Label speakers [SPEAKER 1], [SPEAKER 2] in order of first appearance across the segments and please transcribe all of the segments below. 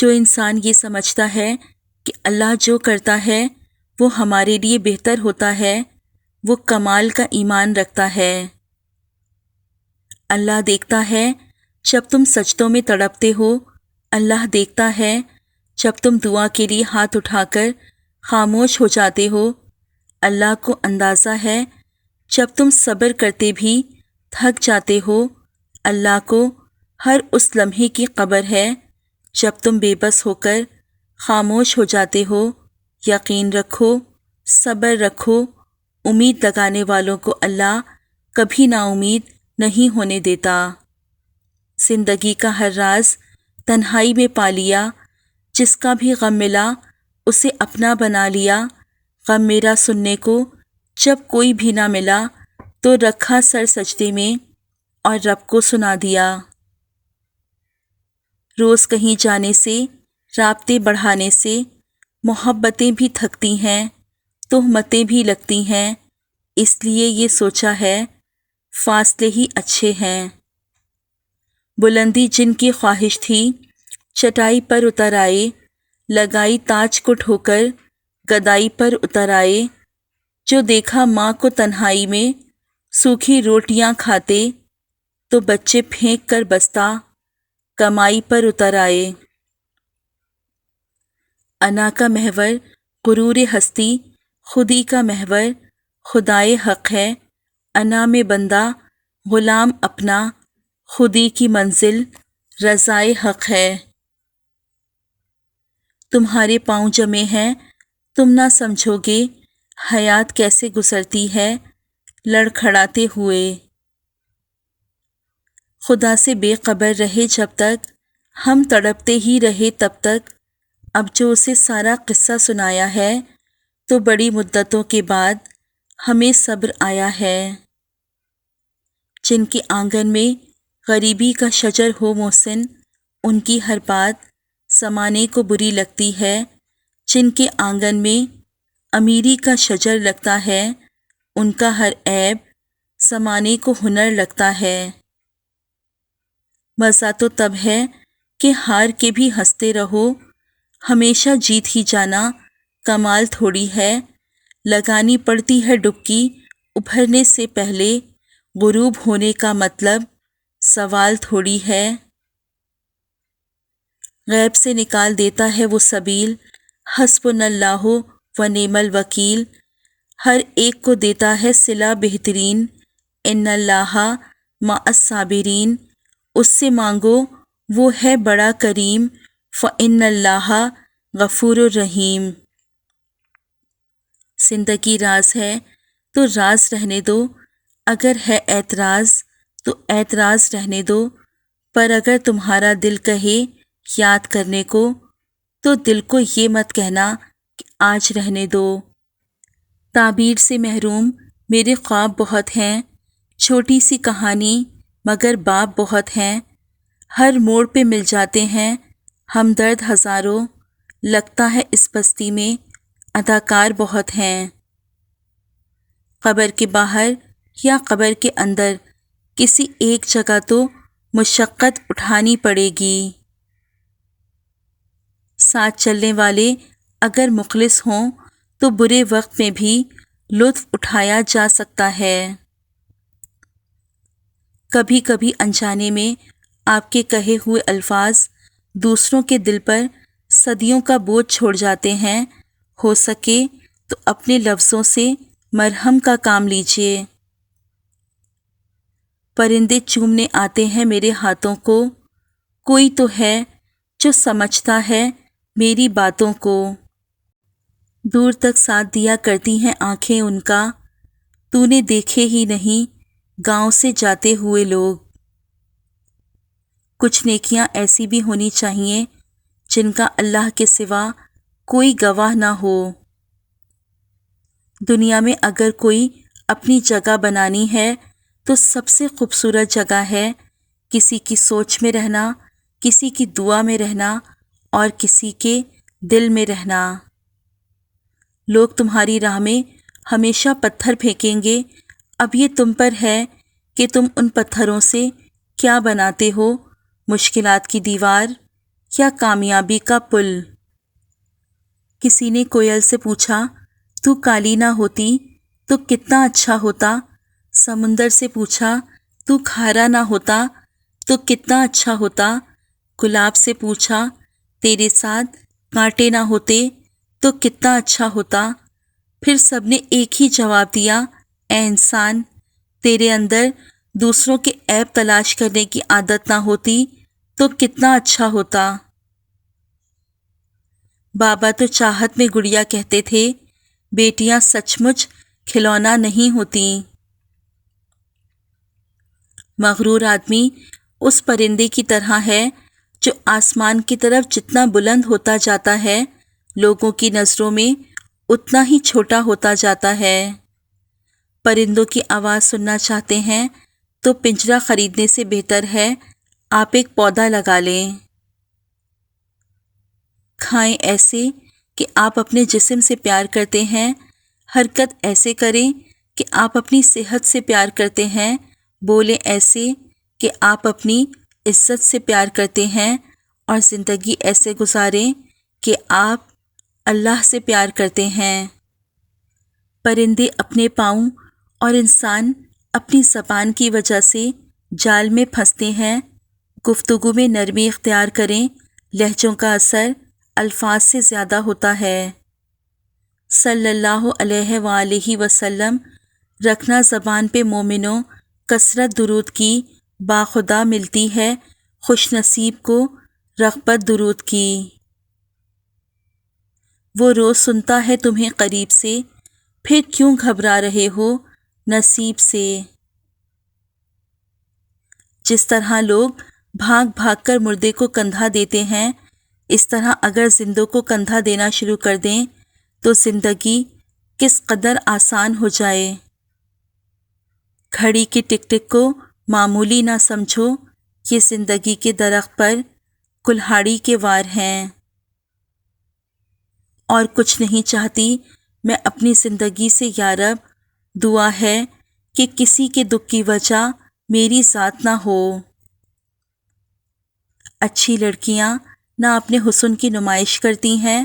[SPEAKER 1] جو انسان یہ سمجھتا ہے کہ اللہ جو کرتا ہے وہ ہمارے لیے بہتر ہوتا ہے، وہ کمال کا ایمان رکھتا ہے۔ اللہ دیکھتا ہے جب تم سجدوں میں تڑپتے ہو، اللہ دیکھتا ہے جب تم دعا کے لیے ہاتھ اٹھا کر خاموش ہو جاتے ہو، اللہ کو اندازہ ہے جب تم صبر کرتے بھی تھک جاتے ہو، اللہ کو ہر اس لمحے کی خبر ہے جب تم بے بس ہو کر خاموش ہو جاتے ہو۔ یقین رکھو، صبر رکھو، امید لگانے والوں کو اللہ کبھی نا امید نہیں ہونے دیتا۔ زندگی کا ہر راز تنہائی میں پا لیا، جس کا بھی غم ملا اسے اپنا بنا لیا۔ غم میرا سننے کو جب کوئی بھی نہ ملا تو رکھا سر سجدے میں اور رب کو سنا دیا۔ روز کہیں جانے سے، رابطے بڑھانے سے محبتیں بھی تھکتی ہیں، تہمتیں بھی لگتی ہیں، اس لیے یہ سوچا ہے فاصلے ہی اچھے ہیں۔ بلندی جن کی خواہش تھی چٹائی پر اتر آئے، لگائی تاج کو ٹھوکر گدائی پر اتر آئے۔ جو دیکھا ماں کو تنہائی میں سوکھی روٹیاں کھاتے، تو بچے پھینک کر بستہ کمائی پر اتر آئے۔ انا کا محور غرور ہستی، خودی کا محور خدائے حق ہے۔ انا میں بندہ غلام اپنا، خودی کی منزل رضائے حق ہے۔ تمہارے پاؤں جمے ہیں، تم نہ سمجھو گے حیات کیسے گزرتی ہے لڑکھڑاتے ہوئے۔ خدا سے بے خبر رہے جب تک، ہم تڑپتے ہی رہے تب تک۔ اب جو اسے سارا قصہ سنایا ہے تو بڑی مدتوں کے بعد ہمیں صبر آیا ہے۔ جن کے آنگن میں غریبی کا شجر ہو محسن، ان کی ہر بات زمانے کو بری لگتی ہے۔ جن کے آنگن میں امیری کا شجر لگتا ہے، ان کا ہر عیب زمانے کو ہنر لگتا ہے۔ مزہ تو تب ہے کہ ہار کے بھی ہنستے رہو، ہمیشہ جیت ہی جانا کمال تھوڑی ہے۔ لگانی پڑتی ہے ڈبکی ابھرنے سے پہلے، غروب ہونے کا مطلب سوال تھوڑی ہے۔ غیب سے نکال دیتا ہے وہ سبیل، حسبنا اللہ و نعم الوکیل۔ ہر ایک کو دیتا ہے صلہ بہترین، ان اللہ مع الصابرین۔ اس سے مانگو وہ ہے بڑا کریم، فإن اللہ غفور الرحیم۔ زندگی راز ہے تو راز رہنے دو، اگر ہے اعتراض تو اعتراض رہنے دو، پر اگر تمہارا دل کہے یاد کرنے کو تو دل کو یہ مت کہنا کہ آج رہنے دو۔ تعبیر سے محروم میرے خواب بہت ہیں، چھوٹی سی کہانی مگر باب بہت ہیں۔ ہر موڑ پہ مل جاتے ہیں ہمدرد ہزاروں، لگتا ہے اس بستی میں اداکار بہت ہیں۔ قبر کے باہر یا قبر کے اندر کسی ایک جگہ تو مشقت اٹھانی پڑے گی۔ ساتھ چلنے والے اگر مخلص ہوں تو برے وقت میں بھی لطف اٹھایا جا سکتا ہے۔ کبھی کبھی انجانے میں آپ کے کہے ہوئے الفاظ دوسروں کے دل پر صدیوں کا بوجھ چھوڑ جاتے ہیں، ہو سکے تو اپنے لفظوں سے مرہم کا کام لیجیے۔ پرندے چومنے آتے ہیں میرے ہاتھوں کو، کوئی تو ہے جو سمجھتا ہے میری باتوں کو۔ دور تک ساتھ دیا کرتی ہیں آنکھیں ان کا، تو نے دیکھے ہی نہیں گاؤں سے جاتے ہوئے لوگ۔ کچھ نیکیاں ایسی بھی ہونی چاہیے جن کا اللہ کے سوا کوئی گواہ نہ ہو۔ دنیا میں اگر کوئی اپنی جگہ بنانی ہے تو سب سے خوبصورت جگہ ہے کسی کی سوچ میں رہنا، کسی کی دعا میں رہنا اور کسی کے دل میں رہنا۔ لوگ تمہاری راہ میں ہمیشہ پتھر پھینکیں گے، اب یہ تم پر ہے کہ تم ان پتھروں سے کیا بناتے ہو، مشکلات کی دیوار یا کامیابی کا پل۔ کسی نے کوئل سے پوچھا، تو کالی نہ ہوتی تو کتنا اچھا ہوتا۔ سمندر سے پوچھا، تو کھارا نہ ہوتا تو کتنا اچھا ہوتا۔ گلاب سے پوچھا، تیرے ساتھ کانٹے نہ ہوتے تو کتنا اچھا ہوتا۔ پھر سب نے ایک ہی جواب دیا، اے انسان، تیرے اندر دوسروں کے عیب تلاش کرنے کی عادت نہ ہوتی تو کتنا اچھا ہوتا۔ بابا تو چاہت میں گڑیا کہتے تھے، بیٹیاں سچ مچ کھلونا نہیں ہوتی۔ مغرور آدمی اس پرندے کی طرح ہے جو آسمان کی طرف جتنا بلند ہوتا جاتا ہے، لوگوں کی نظروں میں اتنا ہی چھوٹا ہوتا جاتا ہے۔ پرندوں کی آواز سننا چاہتے ہیں تو پنجرہ خریدنے سے بہتر ہے آپ ایک پودا لگا لیں۔ کھائیں ایسے کہ آپ اپنے جسم سے پیار کرتے ہیں، حرکت ایسے کریں کہ آپ اپنی صحت سے پیار کرتے ہیں، بولیں ایسے کہ آپ اپنی عزت سے پیار کرتے ہیں، اور زندگی ایسے گزاریں کہ آپ اللہ سے پیار کرتے ہیں۔ پرندے اپنے پاؤں اور انسان اپنی زبان کی وجہ سے جال میں پھنستے ہیں۔ گفتگو میں نرمی اختیار کریں، لہجوں کا اثر الفاظ سے زیادہ ہوتا ہے۔ صلی اللہ علیہ وآلہ وسلم۔ رکھنا زبان پہ مومنوں، کثرت درود کی باخدا ملتی ہے خوش نصیب کو رغبت درود کی۔ وہ روز سنتا ہے تمہیں قریب سے، پھر کیوں گھبرا رہے ہو نصیب سے۔ جس طرح لوگ بھاگ بھاگ کر مردے کو کندھا دیتے ہیں، اس طرح اگر زندوں کو کندھا دینا شروع کر دیں تو زندگی کس قدر آسان ہو جائے۔ گھڑی کی ٹک ٹک کو معمولی نہ سمجھو، یہ زندگی کے درخت پر کلہاڑی کے وار ہیں۔ اور کچھ نہیں چاہتی میں اپنی زندگی سے یا رب، دعا ہے کہ کسی کے دکھ کی وجہ میری ذات نہ ہو۔ اچھی لڑکیاں نہ اپنے حسن کی نمائش کرتی ہیں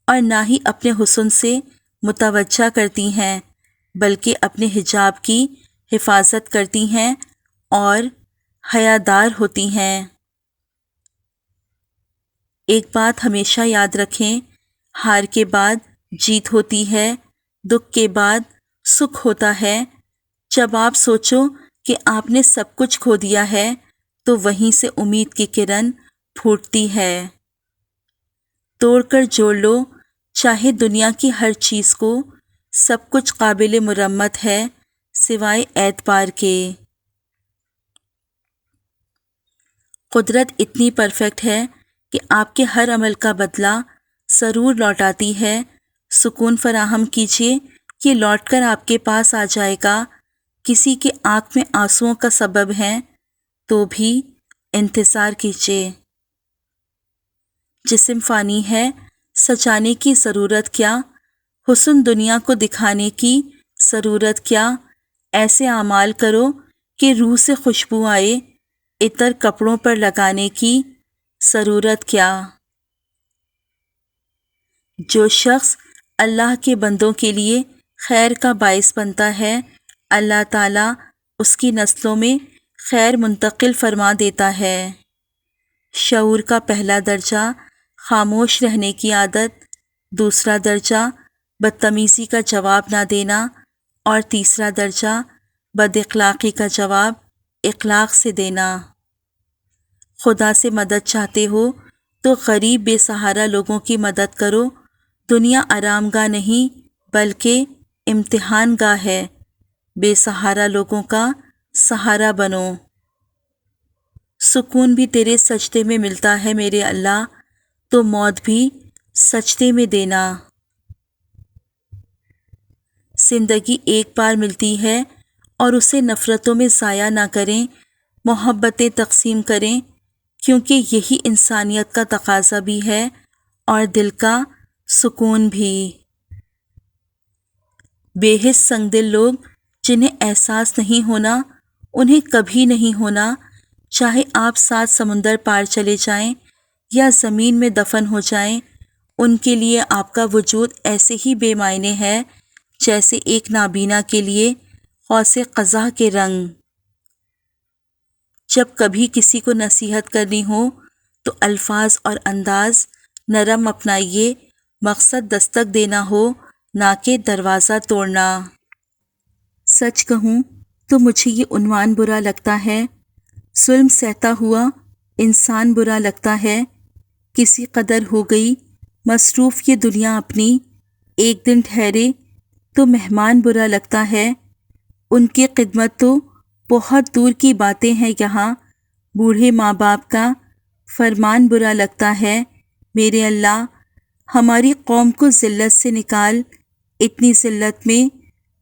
[SPEAKER 1] اور نہ ہی اپنے حسن سے متوجہ کرتی ہیں، بلکہ اپنے حجاب کی حفاظت کرتی ہیں اور حیادار ہوتی ہیں۔ ایک بات ہمیشہ یاد رکھیں، ہار کے بعد جیت ہوتی ہے، دکھ کے بعد سکھ ہوتا ہے۔ جب آپ سوچو کہ آپ نے سب کچھ کھو دیا ہے تو وہیں سے امید کی کرن پھوٹتی ہے۔ توڑ کر جوڑ لو چاہے دنیا کی ہر چیز کو، سب کچھ قابل مرمت ہے سوائے اعتبار کے۔ قدرت اتنی پرفیکٹ ہے کہ آپ کے ہر عمل کا بدلہ ضرور لوٹاتی ہے۔ سکون فراہم کیجیے، یہ لوٹ کر آپ کے پاس آ جائے گا۔ کسی کے آنکھ میں آنسوؤں کا سبب ہے تو بھی انتظار کیجیے۔ جسم فانی ہے، سجانے کی ضرورت کیا، حسن دنیا کو دکھانے کی ضرورت کیا۔ ایسے اعمال کرو کہ روح سے خوشبو آئے، عطر کپڑوں پر لگانے کی ضرورت کیا۔ جو شخص اللہ کے بندوں کے لیے خیر کا باعث بنتا ہے، اللہ تعالیٰ اس کی نسلوں میں خیر منتقل فرما دیتا ہے۔ شعور کا پہلا درجہ خاموش رہنے کی عادت، دوسرا درجہ بدتمیزی کا جواب نہ دینا، اور تیسرا درجہ بد اخلاقی کا جواب اخلاق سے دینا۔ خدا سے مدد چاہتے ہو تو غریب بے سہارا لوگوں کی مدد کرو۔ دنیا آرام گاہ نہیں بلکہ امتحان گاہ ہے، بے سہارا لوگوں کا سہارا بنو۔ سکون بھی تیرے سجدے میں ملتا ہے میرے اللہ، تو موت بھی سجدے میں دینا۔ زندگی ایک بار ملتی ہے اور اسے نفرتوں میں ضائع نہ کریں، محبتیں تقسیم کریں، کیونکہ یہی انسانیت کا تقاضا بھی ہے اور دل کا سکون بھی۔ بے حس سنگ دل لوگ جنہیں احساس نہیں ہونا، انہیں کبھی نہیں ہونا، چاہے آپ 7 سمندر پار چلے جائیں، یا زمین میں دفن ہو جائیں، ان کے لیے آپ کا وجود ایسے ہی بے معنی ہے جیسے ایک نابینا کے لیے قوس قزح کے رنگ۔ جب کبھی کسی کو نصیحت کرنی ہو تو الفاظ اور انداز نرم اپنائیے، مقصد دستک دینا ہو نہ کہ دروازہ توڑنا۔ سچ کہوں تو مجھے یہ عنوان برا لگتا ہے، ظلم سہتا ہوا انسان برا لگتا ہے، کسی قدر ہو گئی مصروف یہ دنیا اپنی، ایک دن ٹھہرے تو مہمان برا لگتا ہے، ان کی خدمت تو بہت دور کی باتیں ہیں یہاں، بوڑھے ماں باپ کا فرمان برا لگتا ہے، میرے اللہ ہماری قوم کو ذلت سے نکال، اتنی ذلت میں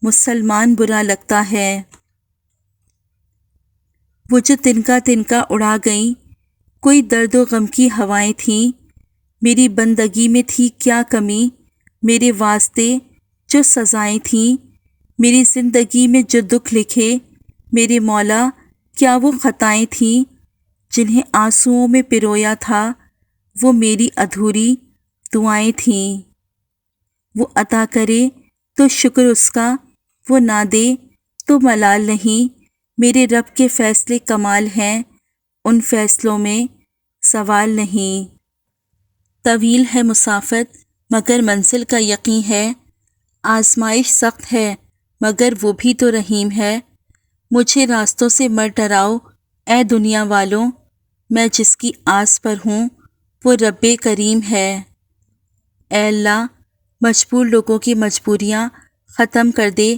[SPEAKER 1] مسلمان برا لگتا ہے۔ وہ جو تنکا تنکا اڑا گئیں، کوئی درد و غم کی ہوائیں تھیں، میری بندگی میں تھی کیا کمی، میرے واسطے جو سزائیں تھیں، میری زندگی میں جو دکھ لکھے، میرے مولا کیا وہ خطائیں تھیں، جنہیں آنسوؤں میں پرویا تھا، وہ میری ادھوری دعائیں تھیں۔ وہ عطا کرے تو شکر اس کا، وہ نہ دے تو ملال نہیں، میرے رب کے فیصلے کمال ہیں، ان فیصلوں میں سوال نہیں۔ طویل ہے مسافت مگر منزل کا یقین ہے، آزمائش سخت ہے مگر وہ بھی تو رحیم ہے، مجھے راستوں سے مت ڈراؤ اے دنیا والوں، میں جس کی آس پر ہوں وہ رب کریم ہے۔ اے اللہ مجبور لوگوں کی مجبوریاں ختم کر دے،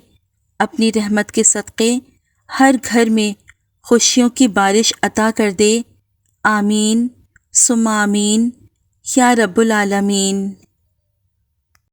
[SPEAKER 1] اپنی رحمت کے صدقے ہر گھر میں خوشیوں کی بارش عطا کر دے، آمین ثم آمین یا رب العالمین۔